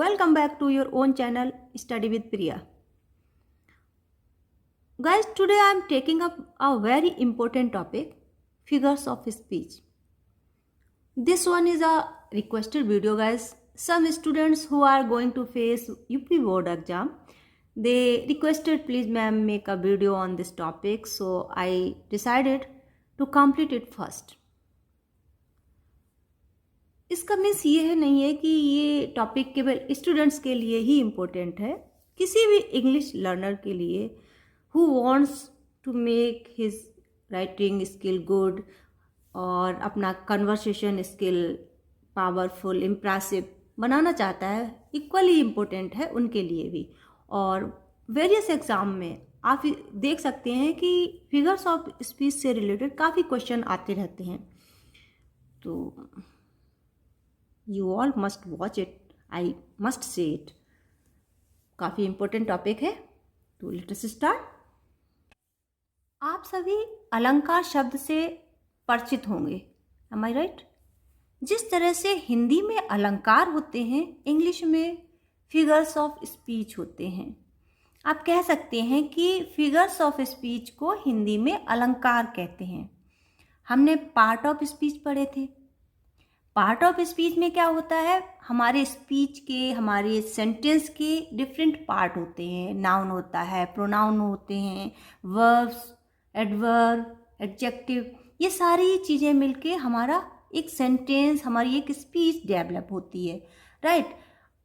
Welcome back to your own channel Study with Priya. Guys, today I am taking up a very important topic, figures of speech. This one is a requested video, guys. Some students who are going to face UP board exam, they requested please ma'am make a video on this topic, so I decided to complete it first. इसका means ये है नहीं है कि ये topic केवल students के लिए ही इम्पोर्टेंट है, किसी भी इंग्लिश लर्नर के लिए who wants to make his writing skill good और अपना कन्वर्सेशन स्किल पावरफुल इम्प्रेसिव बनाना चाहता है, इक्वली इम्पोर्टेंट है उनके लिए भी। और वेरियस एग्ज़ाम में आप देख सकते हैं कि फिगर्स ऑफ स्पीच से रिलेटेड काफ़ी क्वेश्चन आते रहते हैं, तो you all must watch it, I must say it. काफ़ी इम्पोर्टेंट टॉपिक है, तो लेट अस स्टार्ट। आप सभी अलंकार शब्द से परिचित होंगे, एम आई राइट? जिस तरह से हिंदी में अलंकार होते हैं, इंग्लिश में फिगर्स ऑफ स्पीच होते हैं। आप कह सकते हैं कि फिगर्स ऑफ स्पीच को हिंदी में अलंकार कहते हैं। हमने पार्ट ऑफ स्पीच पढ़े थे। पार्ट ऑफ स्पीच में क्या होता है, हमारे स्पीच के, हमारे सेंटेंस के डिफरेंट पार्ट होते हैं। नाउन होता है, प्रोनाउन होते हैं, वर्ब्स, एडवर्ब, एडजेक्टिव, ये सारी चीज़ें मिलके हमारा एक सेंटेंस, हमारी एक स्पीच डेवलप होती है, राइट?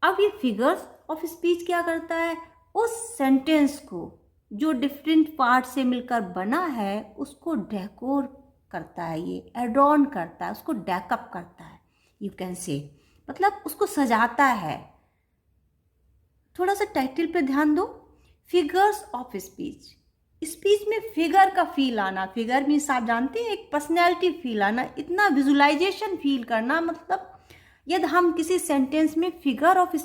अब ये फिगर्स ऑफ स्पीच क्या करता है, उस सेंटेंस को जो डिफरेंट पार्ट से मिलकर बना है उसको डेकोर करता है, ये एडॉर्न करता है, उसको डेकअप करता है, यू कैन से, मतलब उसको सजाता है। थोड़ा सा टाइटल पे ध्यान दो, फिगर्स ऑफ स्पीच। स्पीच में फिगर का फील आना, फिगर मीन्स आप जानते हैं एक पर्सनैलिटी फील आना, इतना विजुलाइजेशन फील करना, मतलब यदि हम किसी सेंटेंस में फिगर्स ऑफ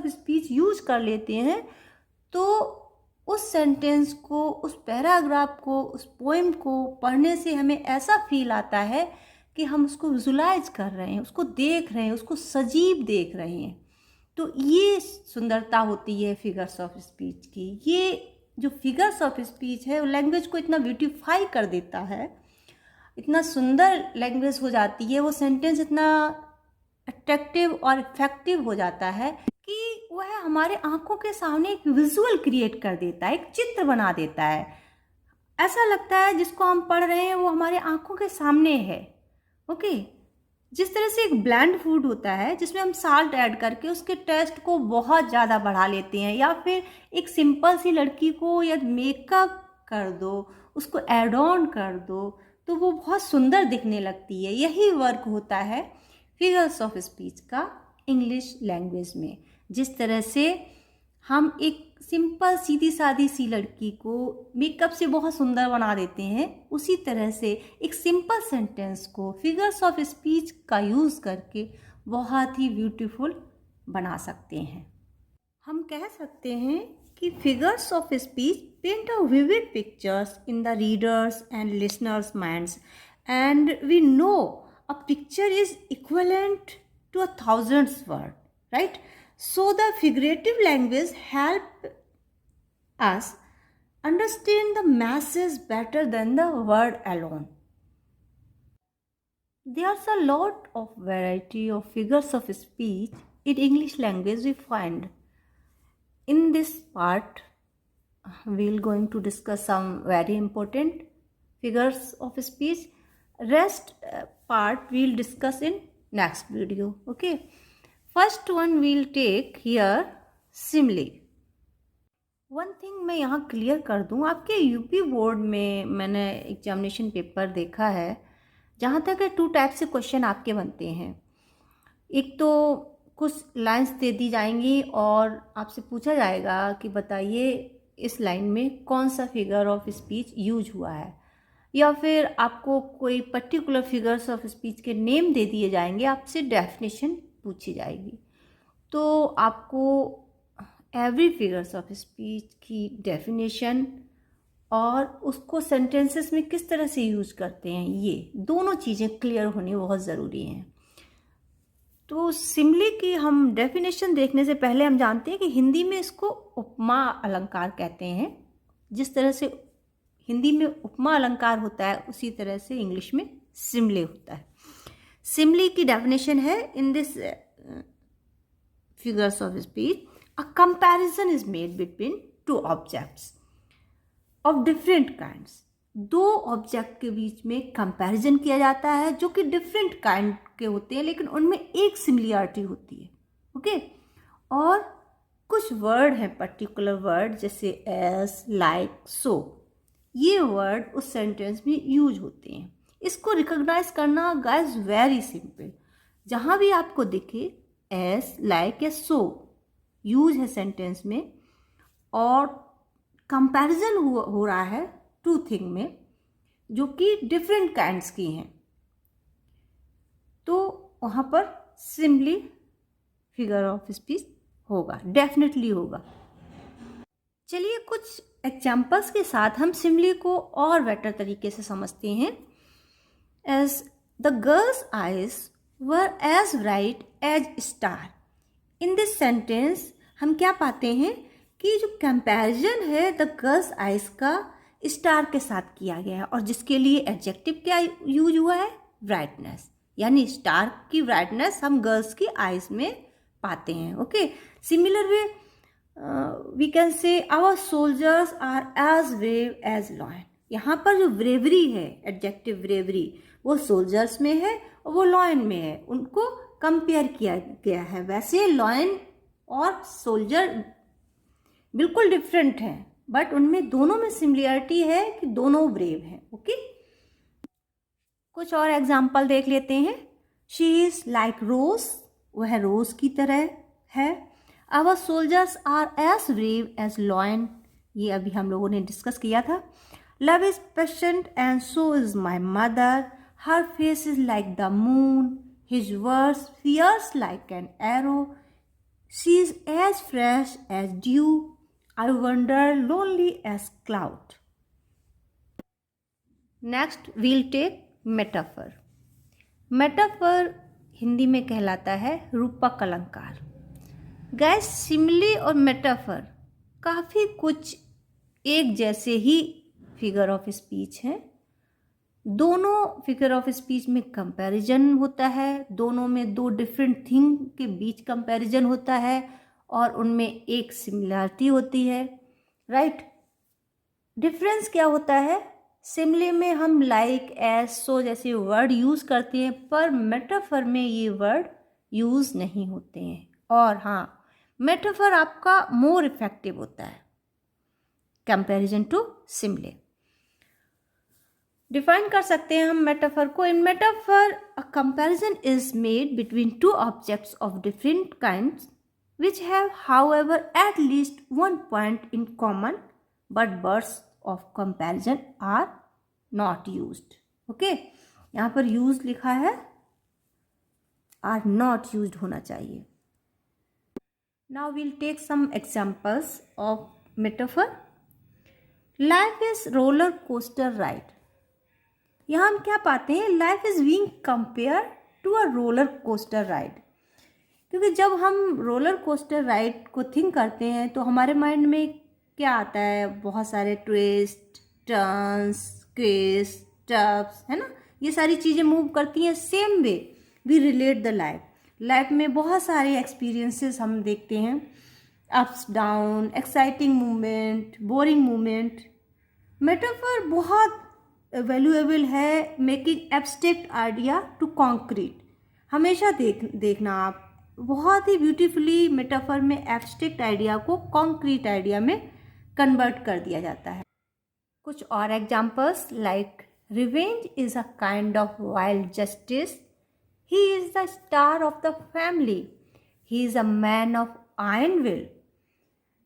स्पीच यूज कर लेते हैं तो उस सेंटेंस को, उस पैराग्राफ को, उस पोएम को पढ़ने से हमें ऐसा फील आता है कि हम उसको विजुलाइज कर रहे हैं, उसको देख रहे हैं, उसको सजीव देख रहे हैं। तो ये सुंदरता होती है फिगर्स ऑफ स्पीच की। ये जो फिगर्स ऑफ स्पीच है वो लैंग्वेज को इतना ब्यूटीफाई कर देता है, इतना सुंदर लैंग्वेज हो जाती है, वो सेंटेंस इतना अट्रैक्टिव और इफेक्टिव हो जाता है कि वह हमारे आंखों के सामने एक विजुअल क्रिएट कर देता है, एक चित्र बना देता है। ऐसा लगता है जिसको हम पढ़ रहे हैं वो हमारे आंखों के सामने है। ओके, जिस तरह से एक ब्लेंड फूड होता है जिसमें हम साल्ट ऐड करके उसके टेस्ट को बहुत ज़्यादा बढ़ा लेते हैं, या फिर एक सिंपल सी लड़की को यदि मेकअप कर दो, उसको एड ऑन कर दो तो वो बहुत सुंदर दिखने लगती है। यही वर्क होता है फिगर्स ऑफ स्पीच का इंग्लिश लैंग्वेज में। जिस तरह से हम एक सिंपल सीधी सादी सी लड़की को मेकअप से बहुत सुंदर बना देते हैं, उसी तरह से एक सिंपल सेंटेंस को फिगर्स ऑफ स्पीच का यूज़ करके बहुत ही ब्यूटीफुल बना सकते हैं। हम कह सकते हैं कि figures of speech paint a vivid pictures in the readers and listeners minds, and we know a picture is equivalent to 1,000 words, right? So the figurative language help us understand the masses better than the word alone. There's a lot of variety of figures of speech in English language we find. In this part, we're going to discuss some very important figures of speech. Rest part we'll discuss in next video. Okay, first one we'll take here simile. One thing मैं यहाँ clear कर दूँ, आपके UP board में मैंने examination paper देखा है जहाँ तक है 2 टाइप से क्वेश्चन आपके बनते हैं। एक तो कुछ लाइंस दे दी जाएंगी और आपसे पूछा जाएगा कि बताइए इस लाइन में कौन सा फिगर ऑफ स्पीच यूज हुआ है, या फिर आपको कोई पर्टिकुलर फिगर्स ऑफ स्पीच के नेम दे दिए जाएंगे, आपसे डेफिनेशन पूछी जाएगी। तो आपको एवरी फिगर्स ऑफ स्पीच की डेफिनेशन और उसको सेंटेंसेस में किस तरह से यूज करते हैं, ये दोनों चीज़ें क्लियर होनी बहुत ज़रूरी हैं। तो सिमिली की हम डेफिनेशन देखने से पहले हम जानते हैं कि हिंदी में इसको उपमा अलंकार कहते हैं। जिस तरह से हिंदी में उपमा अलंकार होता है उसी तरह से इंग्लिश में सिमिली होता है। सिमिली की डेफिनेशन है, in this figures of speech a comparison is made between two objects of different kinds. दो ऑब्जेक्ट के बीच में कंपैरिजन किया जाता है जो कि डिफरेंट काइंड के होते हैं, लेकिन उनमें एक सिमिलरिटी होती है। ओके और कुछ वर्ड हैं, पर्टिकुलर वर्ड जैसे एस, लाइक, सो, ये वर्ड उस सेंटेंस में यूज होते हैं। इसको रिकॉग्नाइज करना गाइस वेरी सिंपल। जहाँ भी आपको दिखे एस, लाइक या सो यूज है सेंटेंस में और कंपैरिजन हो रहा है टू थिंग में जो कि डिफरेंट काइंड्स की हैं, तो वहाँ पर सिमिली फिगर ऑफ स्पीच होगा, डेफिनेटली होगा। चलिए कुछ एग्जाम्पल्स के साथ हम सिमिली को और बेटर तरीके से समझते हैं। As the girls eyes were as bright as star. In this sentence हम क्या पाते हैं कि जो कंपैरिजन है द गर्ल्स आइज का स्टार के साथ किया गया है और जिसके लिए एडजेक्टिव क्या यूज हुआ है, ब्राइटनेस, यानी स्टार की ब्राइटनेस हम गर्ल्स की आइज में पाते हैं। Okay similar way we can say our soldiers are as brave as lion. यहाँ पर जो ब्रेवरी है, एडजेक्टिव ब्रेवरी, वो सोल्जर्स में है और वो लॉयन में है, उनको कंपेयर किया गया है। वैसे लॉयन और सोल्जर बिल्कुल डिफरेंट हैं, बट उनमें दोनों में सिमिलरिटी है कि दोनों ब्रेव हैं। ओके कुछ और एग्जाम्पल देख लेते हैं। शी इज लाइक रोज, वह रोज की तरह है। Our soldiers are as brave as lion, ये अभी हम लोगों ने डिस्कस किया था। Love is patient and so is my mother, her face is like the moon, his words fierce like an arrow, she is as fresh as dew, I wander lonely as cloud. Next we'll take metaphor. Metaphor Hindi में कहलाता है रूपक अलंकार। Gas simile और metaphor काफ़ी कुछ एक जैसे ही फिगर ऑफ स्पीच हैं। दोनों फिगर ऑफ स्पीच में कंपैरिजन होता है, दोनों में दो डिफरेंट थिंग के बीच कंपैरिजन होता है और उनमें एक सिमिलरिटी होती है, राइट। डिफरेंस क्या होता है, सिमिली में हम लाइक, एज, सो जैसे वर्ड यूज़ करते हैं, पर मेटाफर में ये वर्ड यूज़ नहीं होते हैं। और हाँ, मेटाफर आपका मोर इफेक्टिव होता है कंपैरिजन टू सिमिली। डिफाइन कर सकते हैं हम मेटाफर को। In metaphor a comparison is made between two objects of different kinds which have however at least one point in common, but words of comparison are not used. Okay, यहाँ पर use लिखा है, are not used होना चाहिए। Now we'll take some examples of metaphor. Life is roller coaster ride. यहाँ हम क्या पाते हैं, life is being compared to a roller coaster ride. क्योंकि जब हम रोलर कोस्टर राइड को थिंक करते हैं तो हमारे माइंड में क्या आता है, बहुत सारे ट्विस्ट, टर्न्स, क्वेस्ट, टर्ब्स, है ना, ये सारी चीज़ें मूव करती हैं। Same way we relate the life में बहुत सारे एक्सपीरियंसेस हम देखते हैं, ups down, exciting movement, boring movement. Metaphor बहुत वैल्यूएबल है making abstract idea to concrete. हमेशा देखना आप, बहुत ही ब्यूटीफुली मेटाफर में एब्स्ट्रैक्ट आइडिया को कॉन्क्रीट आइडिया में कन्वर्ट कर दिया जाता है। कुछ और examples like revenge is a kind of wild justice, he is the star of the family, he is a man of iron will,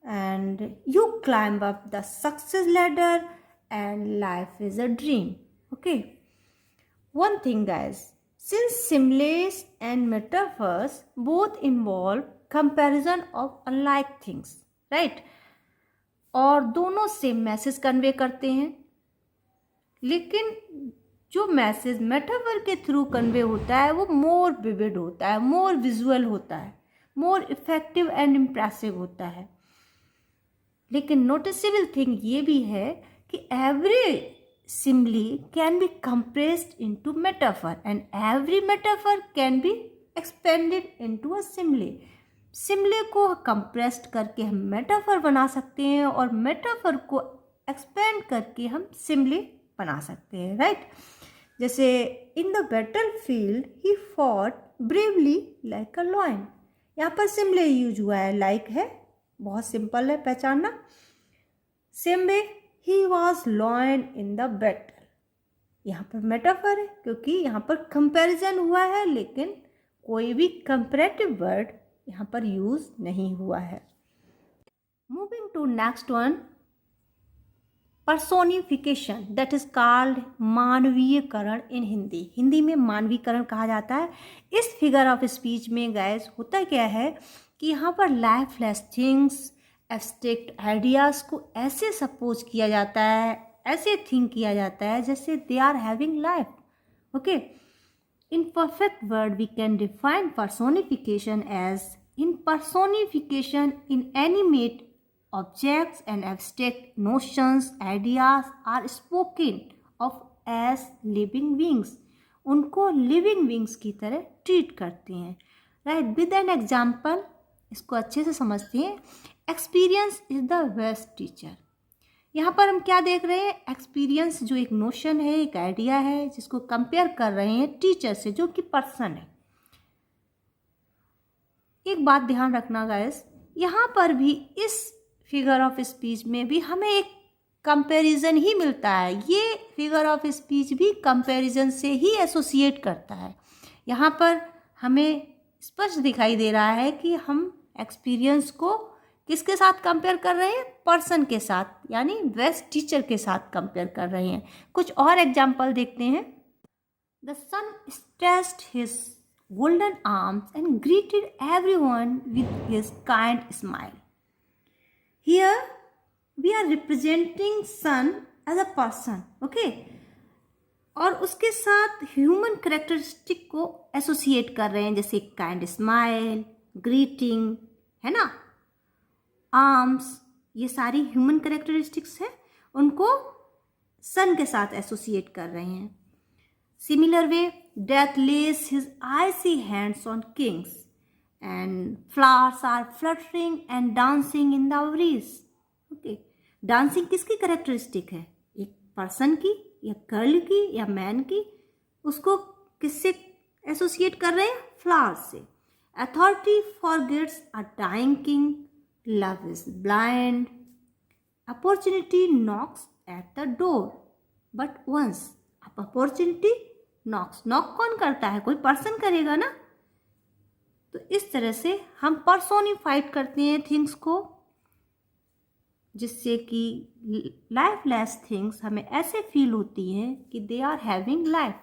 and you climb up the success ladder and life is a dream. Okay, one thing guys, since similes and metaphors both involve comparison of unlike things, right? और दोनों same message convey करते हैं, लेकिन जो message metaphor के through convey होता है वो मोर विविड होता है, मोर विजुअल होता है, मोर इफेक्टिव एंड इम्प्रेसिव होता है। लेकिन नोटिसेबल थिंग ये भी है कि every simile can be compressed into metaphor and every metaphor can be expanded into a simile. Simile को कंप्रेस्ड करके हम मेटाफर बना सकते हैं और मेटाफर को एक्सपेंड करके हम सिमली बना सकते हैं, राइट। जैसे in the battle field he fought bravely like a lion. यहाँ पर सिमले यूज हुआ है, लाइक है, बहुत सिंपल है पहचानना। Same way he was lion in the battle, यहाँ पर मेटाफर है क्योंकि यहाँ पर कंपैरिजन हुआ है, लेकिन कोई भी कंपैरेटिव वर्ड यहाँ पर यूज नहीं हुआ है। Moving to next one, personification that is called मानवीयकरण इन हिंदी। हिंदी में मानवीकरण कहा जाता है। इस फिगर ऑफ स्पीच में गाइस होता क्या है कि यहाँ पर लाइफलेस थिंग्स, एब्स्ट्रैक्ट आइडियाज़ को ऐसे सपोज किया जाता है, ऐसे थिंक किया जाता है जैसे they are having life, okay. In perfect word, we can define personification as in personification inanimate objects and abstract notions, ideas are spoken of as living beings. उनको living beings की तरह ट्रीट करते हैं, right? With an example, इसको अच्छे से समझते हैं। Experience is the best teacher. यहाँ पर हम क्या देख रहे हैं? एक्सपीरियंस जो एक नोशन है, एक आइडिया है, जिसको कंपेयर कर रहे हैं टीचर से जो कि पर्सन है। एक बात ध्यान रखना गाइस, यहाँ पर भी इस फिगर ऑफ स्पीच में भी हमें एक कंपैरिजन ही मिलता है। ये फिगर ऑफ स्पीच भी कंपैरिजन से ही एसोसिएट करता है। यहाँ पर हमें स्पष्ट दिखाई दे रहा है कि हम एक्सपीरियंस को किसके साथ कंपेयर कर रहे हैं? पर्सन के साथ, यानी बेस्ट टीचर के साथ कंपेयर कर रहे हैं। कुछ और एग्जाम्पल देखते हैं। The sun stretched his golden arms and greeted everyone with his kind smile. Here we are representing sun as a person, okay, और उसके साथ ह्यूमन कैरेक्टरिस्टिक को एसोसिएट कर रहे हैं, जैसे काइंड स्माइल, ग्रीटिंग, है ना, आर्म्स, ये सारी ह्यूमन कैरेक्टरिस्टिक्स हैं, उनको सन के साथ एसोसिएट कर रहे हैं। Similar way, death lays his icy hands on kings and flowers are fluttering and dancing in the breeze, okay. Dancing किसकी कैरेक्टरिस्टिक है? एक पर्सन की या गर्ल की या मैन की। उसको किससे एसोसिएट कर रहे हैं? फ्लावर्स से। Authority forgets a dying king, love is blind, opportunity knocks at the door but once opportunity knocks, knock कौन करता है? कोई पर्सन करेगा ना। तो इस तरह से हम पर्सोनिफाइड करते हैं थिंग्स को, जिससे कि लाइफलेस थिंग्स हमें ऐसे फील होती हैं कि they are having life.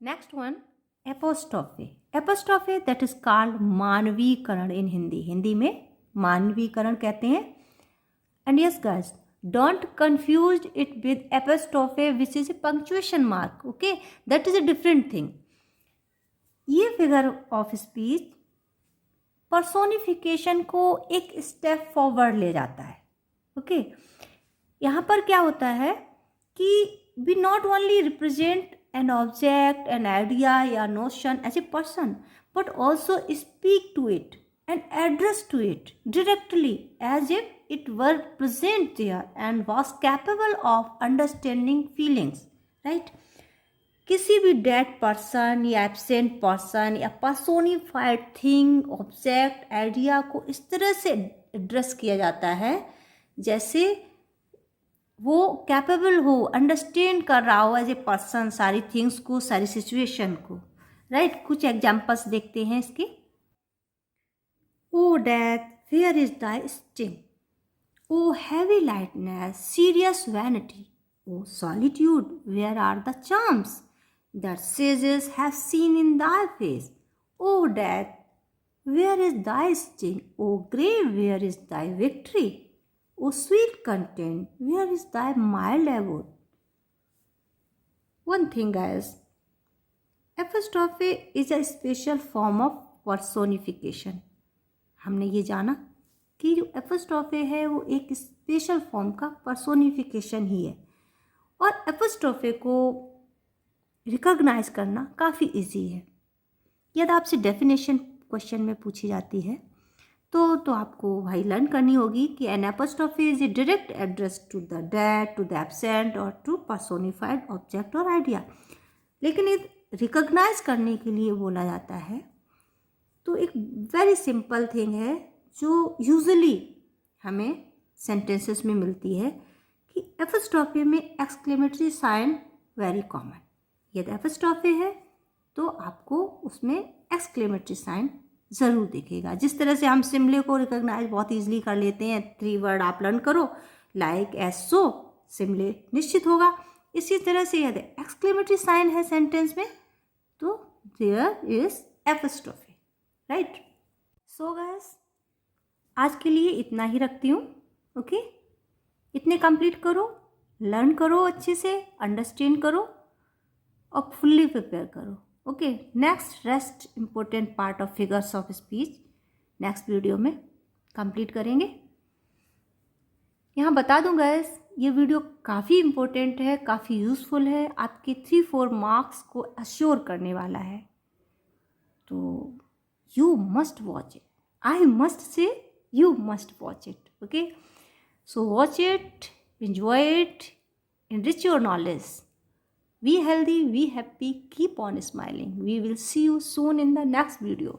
Next one, apostrophe. Apostrophe that is called मानवीकरण इन हिंदी। हिंदी में मानवीकरण कहते हैं। And yes guys, don't confuse it with apostrophe which is a punctuation mark, okay, that is a different thing. ये figure of speech personification को एक step forward ले जाता है, ओके। यहाँ पर क्या होता है कि we not only represent an object, an idea या notion as a person, but also speak to it and address to it directly as if it were present there and was capable of understanding feelings, right? किसी भी dead person या absent person या personified thing, object, idea को इस तरह से address किया जाता है जैसे वो कैपेबल हो, अंडरस्टैंड कर रहा हो एज ए पर्सन सारी थिंग्स को, सारी सिचुएशन को, राइट। कुछ एग्जाम्पल्स देखते हैं इसके। O death, where is thy sting? O heavy lightness, serious vanity. O solitude, where are the charms that sages have seen in thy face? O death, where is thy sting? O grave, where is thy victory? O sweet content, where is thy mild abode? One thing guys, apostrophe is a special form of personification. हमने ये जाना कि जो एपोस्ट्रोफे है वो एक special form का personification ही है, और एपोस्ट्रोफे को रिकॉग्नाइज करना काफ़ी इजी है। यदि आपसे डेफिनेशन क्वेश्चन में पूछी जाती है तो आपको भाई लर्न करनी होगी कि an apostrophe is a direct address to the dead, to the absent और टू पर्सोनिफाइड ऑब्जेक्ट और आइडिया। लेकिन ये रिकॉग्नाइज करने के लिए बोला जाता है तो एक वेरी सिंपल थिंग है जो यूजुअली हमें सेंटेंसेस में मिलती है कि एपोस्ट्रोफे में एक्सक्लेमेटरी साइन वेरी कॉमन। यदि एपोस्ट्रोफे है तो आपको उसमें एक्सक्लेमेटरी साइन ज़रूर दिखेगा। जिस तरह से हम सिमले को रिकॉग्नाइज बहुत ईजिली कर लेते हैं, 3 वर्ड आप लर्न करो, लाइक एज सो, सिमले निश्चित होगा। इसी तरह से यदि एक्सक्लेमेटरी साइन है सेंटेंस में तो there is apostrophe, right. So guys, आज के लिए इतना ही रखती हूँ। ओके, इतने कंप्लीट करो, लर्न करो अच्छे से, अंडरस्टैंड करो और फुल्ली प्रिपेयर करो। Okay, next rest important part of figures of speech next video में कंप्लीट करेंगे। यहाँ बता दूँ गाइस, ये वीडियो काफ़ी इम्पोर्टेंट है, काफ़ी यूज़फुल है, आपके 3-4 मार्क्स को अश्योर करने वाला है, तो you must watch it. I must say you must watch it. Okay, so watch it, enjoy it, enrich your knowledge, be healthy, be happy, keep on smiling. We will see you soon in the next video.